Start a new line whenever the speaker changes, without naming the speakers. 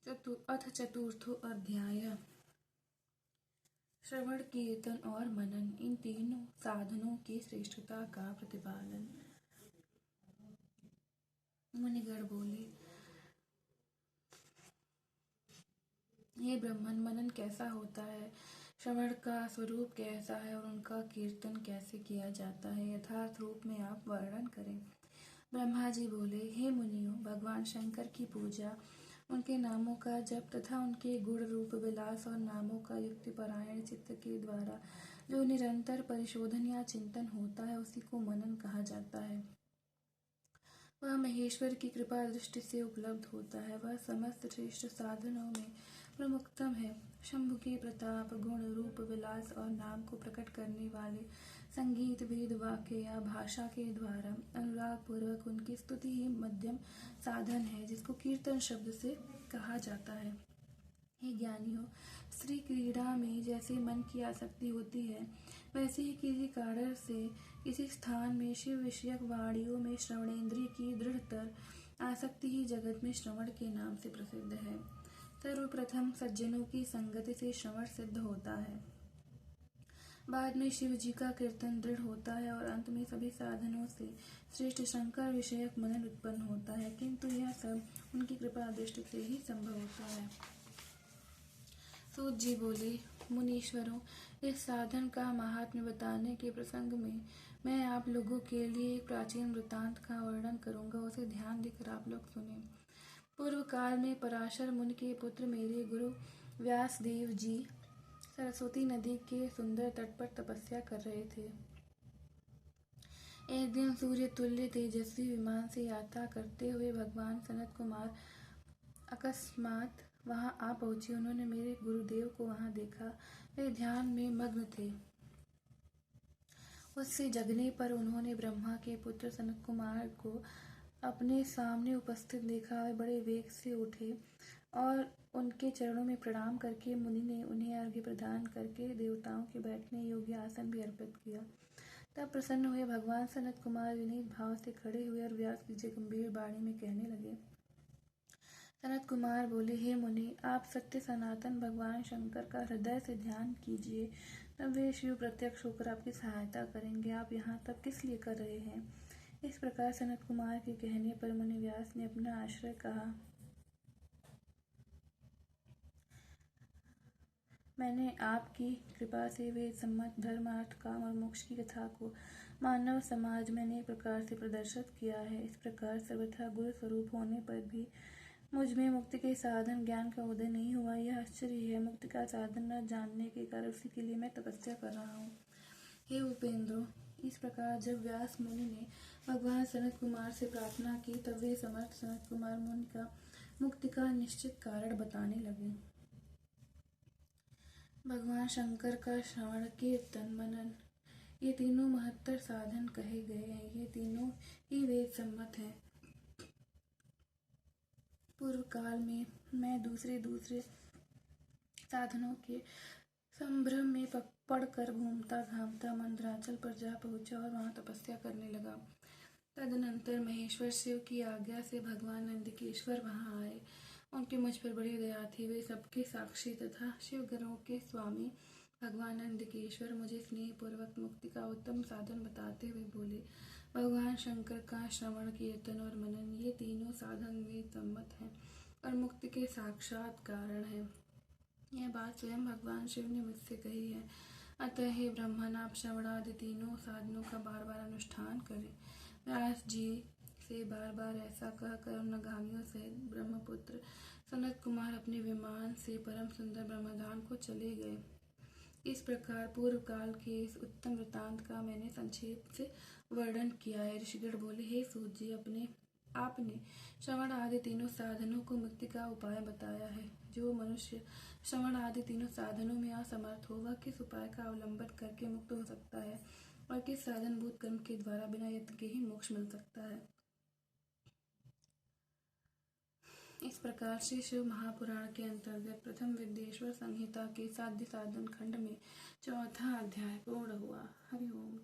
अथ चतुर्थो अध्याय। श्रवण, कीर्तन और मनन, इन तीनों साधनों की श्रेष्ठता का प्रतिपादन। मुनिगण बोले, हे ब्राह्मण, मनन कैसा होता है, श्रवण का स्वरूप कैसा है और उनका कीर्तन कैसे किया जाता है, यथार्थ रूप में आप वर्णन करें। ब्रह्मा जी बोले, हे मुनियों, भगवान शंकर की पूजा, उनके नामों का जप तथा उनके गुण रूप विलास और नामों का युक्तिपरायण चित्त के द्वारा जो निरंतर परिशोधन या चिंतन होता है, उसी को मनन कहा जाता है। वह महेश्वर की कृपा दृष्टि से उपलब्ध होता है। वह समस्त श्रेष्ठ साधनों में प्रमुखतम है। शंभु के प्रताप, गुण रूप विलास और नाम को प्रकट करने वाले संगीत, वेद, वाक्य या भाषा के द्वारा अनुराग पूर्वक उनकी स्तुति ही मध्यम साधन है, जिसको कीर्तन शब्द से कहा जाता है। हे ज्ञानियों, स्त्री क्रीड़ा में जैसे मन की आसक्ति होती है, वैसे ही किसी कारण से किसी स्थान में शिव विषयक वाणियों में श्रवणेन्द्रिय की दृढ़तर आसक्ति ही जगत में श्रवण के नाम से प्रसिद्ध है। सर्वप्रथम सज्जनों की संगति से श्रवण सिद्ध होता है, बाद में शिव जी का कीर्तन दृढ़ होता है और अंत में सभी साधनों से श्रेष्ठ शंकर विषयक मनन उत्पन्न होता है, किंतु यह सब उनकी कृपा दृष्टि से ही संभव होता है। सूत जी बोले, मुनीश्वरों, इस साधन का महात्म्य बताने के प्रसंग में मैं आप लोगों के लिए एक प्राचीन वृत्तांत का वर्णन करूंगा, उसे ध्यान देकर आप लोग सुने। पूर्व काल में पराशर मुनि के पुत्र मेरे गुरु व्यासदेव जी सरस्वती नदी के सुंदर तट पर तपस्या कर रहे थे। एक दिन सूर्य तुल्य तेजस्वी विमान से यात्रा करते हुए भगवान सनत कुमार अकस्मात वहां आ पहुंचे। उन्होंने मेरे गुरुदेव को वहां देखा। वे ध्यान में मग्न थे। उससे जगने पर उन्होंने ब्रह्मा के पुत्र सनत कुमार को अपने सामने उपस्थित देखा। वे बड़े वेग से उठे और उनके चरणों में प्रणाम करके मुनि ने उन्हें अर्घ्य प्रदान करके देवताओं के बैठने योग्य आसन भी अर्पित किया। तब प्रसन्न हुए भगवान सनत कुमार विनीत भाव से खड़े हुए और व्यास जी गंभीर वाणी में कहने लगे। सनत कुमार बोले, हे मुनि, आप सत्य सनातन भगवान शंकर का हृदय से ध्यान कीजिए, तब वे शिव प्रत्यक्ष होकर आपकी सहायता करेंगे। आप यहाँ तब किस लिए कर रहे हैं? इस प्रकार सनत कुमार के कहने पर मुनि व्यास ने अपना आश्रय कहा। मैंने आपकी कृपा से वेद सम्मत धर्म, अर्थ, काम और मोक्ष की कथा को मानव समाज में अनेक प्रकार से प्रदर्शित किया है। इस प्रकार सर्वथा गुरु स्वरूप होने पर भी मुझ में मुक्ति के साधन ज्ञान का उदय नहीं हुआ, यह आश्चर्य है। मुक्ति का साधन न जानने के कारण उसी के लिए मैं तपस्या कर रहा हूँ। हे उपेंद्रो, इस प्रकार जब व्यास मुनि ने भगवान सनत कुमार से प्रार्थना की, तब वे समर्थ सनत कुमार मुनि का मुक्ति का निश्चित कारण बताने लगे। भगवान शंकर का श्रवण, कीर्तन, मनन, ये तीनों महत्तर साधन कहे गए हैं। ये तीनों ही वेद सम्मत हैं। पूर्व काल में मैं दूसरे साधनों के संभ्रम में पड़कर घूमता घामता मंदराचल पर जा पहुंचा और वहां तपस्या करने लगा। तदनंतर महेश्वर शिव की आज्ञा से भगवान नंदिकेश्वर वहां आए। उनकी मुझ पर बड़ी दया थी। वे सबके साक्षी तथा शिव गणों के स्वामी भगवान नंदिकेश्वर मुझे स्नेह पूर्वक मुक्ति का उत्तम साधन बताते हुए बोले, भगवान शंकर का श्रवण, कीर्तन और मनन, ये तीनों साधन वेद सम्मत हैं और मुक्ति के साक्षात कारण है। यह बात स्वयं भगवान शिव ने मुझसे कही है। अतः हे ब्राह्मण, आप श्रवण आदि तीनों साधनों का बार बार अनुष्ठान करें। व्यास जी से बार बार ऐसा कहकर नगामियों सहित ब्रह्मपुत्र सनत कुमार अपने विमान से परम सुंदर ब्रह्मधाम को चले गए। इस प्रकार पूर्व काल के इस उत्तम वृत्तांत का मैंने संक्षेप से वर्णन किया है। ऋषिगण बोले, हे सूत जी, आपने श्रवण आदि तीनों साधनों को मुक्ति का उपाय बताया है। जो मनुष्य श्रवण आदि तीनों साधनों में असमर्थ हो, वह किस उपाय का अवलंबन करके मुक्त हो सकता है और किस साधनभूत कर्म के द्वारा बिना यत्न के ही मोक्ष मिल सकता है? इस प्रकार श्री शिव महापुराण के अंतर्गत प्रथम विद्येश्वर संहिता के साध्य साधन खंड में चौथा अध्याय पूर्ण हुआ। हरि ओम।